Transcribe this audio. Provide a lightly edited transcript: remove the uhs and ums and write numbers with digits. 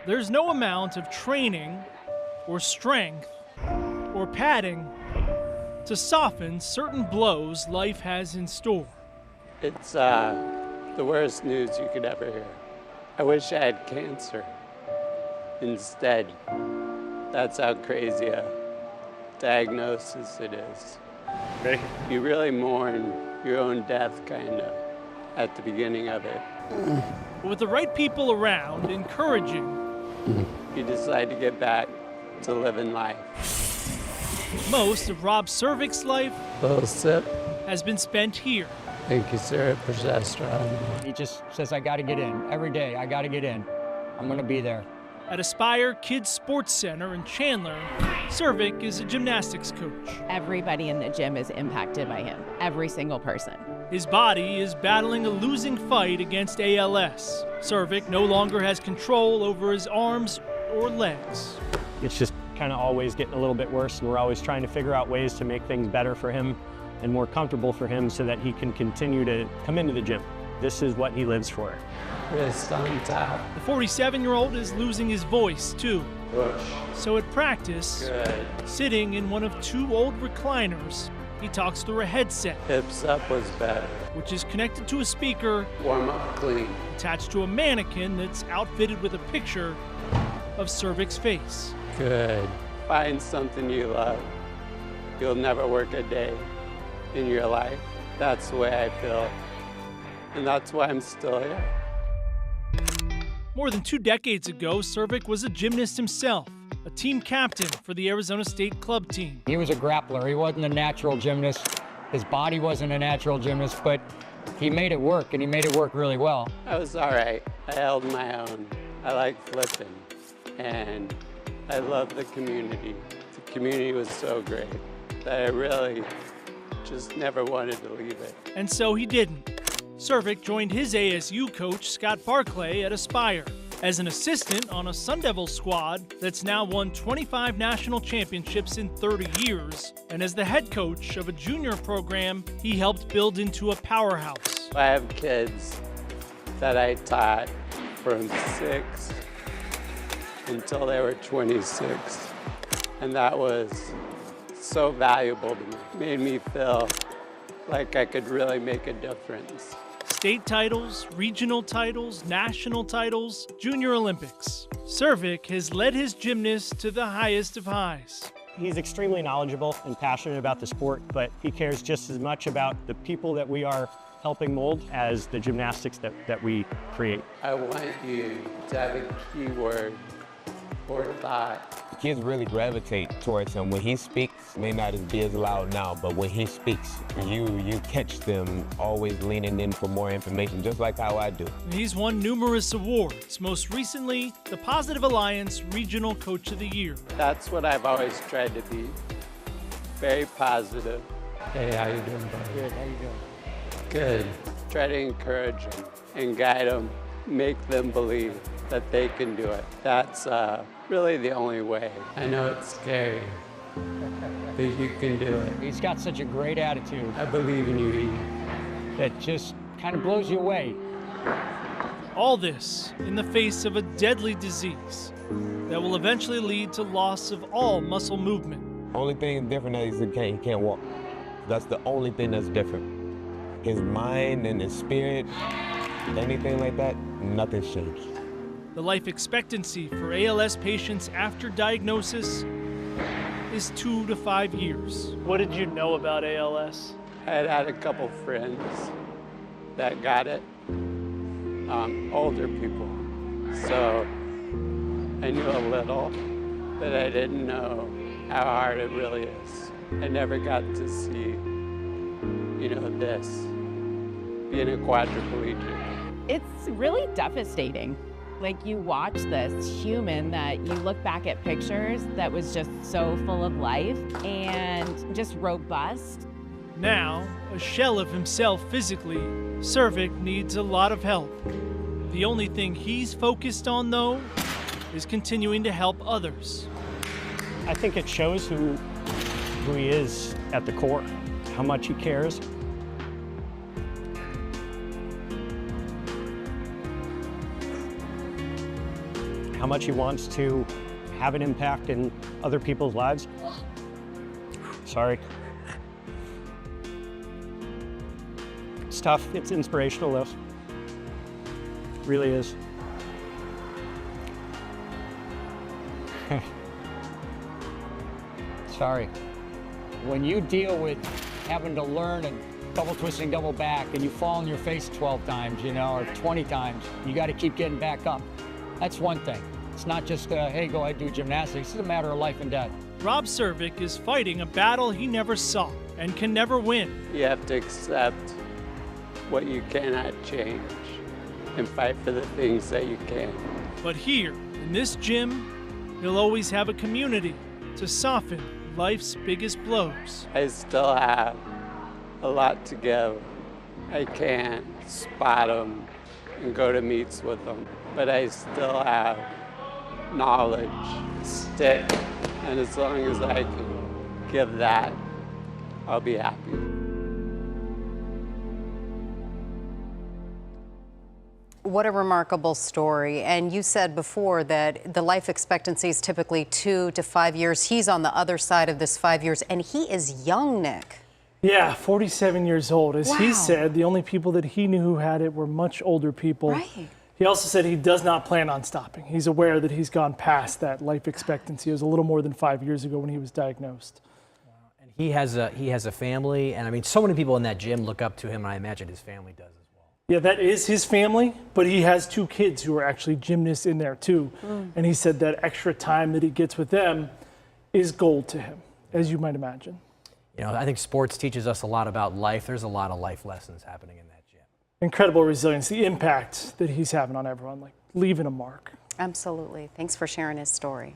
There's no amount of training or strength or padding to soften certain blows life has in store. It's the worst news you could ever hear. I wish I had cancer instead. That's how crazy a diagnosis it is. Okay. You really mourn your own death, kind of, at the beginning of it. But with the right people around, encouraging, You decide to get back to living life. most of Rob Survick's life Little sip. has been spent here. Thank you, sir, for progesterone. He just says, I gotta get in. Every day, I gotta get in. I'm gonna be there. At Aspire Kids Sports Center in Chandler, Survick is a gymnastics coach. Everybody in the gym is impacted by him, every single person. His body is battling a losing fight against ALS. Survick no longer has control over his arms or legs. It's just kind of always getting a little bit worse, and we're always trying to figure out ways to make things better for him and more comfortable for him so that he can continue to come into the gym. This is what he lives for. Wrist on top. The 47-year-old is losing his voice, too. Push. So at practice, Good. sitting in one of two old recliners, he talks through a headset, Hips up was better. which is connected to a speaker Warm up clean. attached to a mannequin that's outfitted with a picture of Survick's face. Good. Find something you love. You'll never work a day in your life. That's the way I feel. And that's why I'm still here. More than 2 decades ago, Survick was a gymnast himself, a team captain for the Arizona State club team. He was a grappler. He wasn't a natural gymnast. His body wasn't a natural gymnast, but he made it work, and he made it work really well. I was all right. I held my own. I like flipping. And I love the community. The community was so great that I really just never wanted to leave it. And so he didn't. Survick joined his ASU coach, Scott Barclay, at Aspire as an assistant on a Sun Devil squad that's now won 25 national championships in 30 years. And as the head coach of a junior program, he helped build into a powerhouse. I have kids that I taught from 6 until they were 26. And that was so valuable to me. It made me feel like I could really make a difference. State titles, regional titles, national titles, Junior Olympics. Survick has led his gymnasts to the highest of highs. He's extremely knowledgeable and passionate about the sport, but he cares just as much about the people that we are helping mold as the gymnastics that we create. I want you to have a key word or thought. Kids really gravitate towards him. When he speaks, may not be as loud now, but when he speaks, you catch them always leaning in for more information, just like how I do. He's won numerous awards, most recently the Positive Alliance Regional Coach of the Year. That's what I've always tried to be. Very positive. Hey, how you doing, buddy? Good, how you doing? Good. Try to encourage them and guide them, make them believe that they can do it. That's really the only way. I know it's scary, but you can do it. He's got such a great attitude I believe in you, Eve. that just kind of blows you away. All this in the face of a deadly disease that will eventually lead to loss of all muscle movement. Only thing different is he can't walk. That's the only thing that's different. His mind and his spirit, anything like that, nothing's changed. The life expectancy for ALS patients after diagnosis is 2 to 5 years. What did you know about ALS? I had a couple friends that got it, older people. So I knew a little, but I didn't know how hard it really is. I never got to see, this, being a quadriplegic. It's really devastating. Like, you watch this human that you look back at pictures that was just so full of life and just robust. Now, a shell of himself physically, Survick needs a lot of help. The only thing he's focused on, though, is continuing to help others. I think it shows who he is at the core, how much he cares. how much he wants to have an impact in other people's lives. Sorry. It's tough. It's inspirational, though. It really is. Sorry. When you deal with having to learn and double twisting, double back, and you fall on your face 12 times, you know, or 20 times, you got to keep getting back up. That's one thing. It's not just, hey, go ahead, do gymnastics. It's a matter of life and death. Rob Survick is fighting a battle he never saw and can never win. You have to accept what you cannot change and fight for the things that you can. But here, in this gym, he'll always have a community to soften life's biggest blows. I still have a lot to give. I can't spot them and go to meets with them, but I still have knowledge, stick, and as long as I can give that, I'll be happy. What a remarkable story. And you said before that the life expectancy is typically 2 to 5 years. He's on the other side of this 5 years, and he is young, Nick. Yeah, 47 years old. As he Wow. said, the only people that he knew who had it were much older people. Right. He also said he does not plan on stopping. He's aware that he's gone past that life expectancy. It was a little more than 5 years ago when he was diagnosed. And he has a family, and I mean, so many people in that gym look up to him, and I imagine his family does as well. Yeah, that is his family, but he has 2 kids who are actually gymnasts in there too. And he said that extra time that he gets with them is gold to him, as you might imagine. You know, I think sports teaches us a lot about life. There's a lot of life lessons happening in that gym. Incredible resilience, the impact that he's having on everyone, like leaving a mark. Absolutely. Thanks for sharing his story.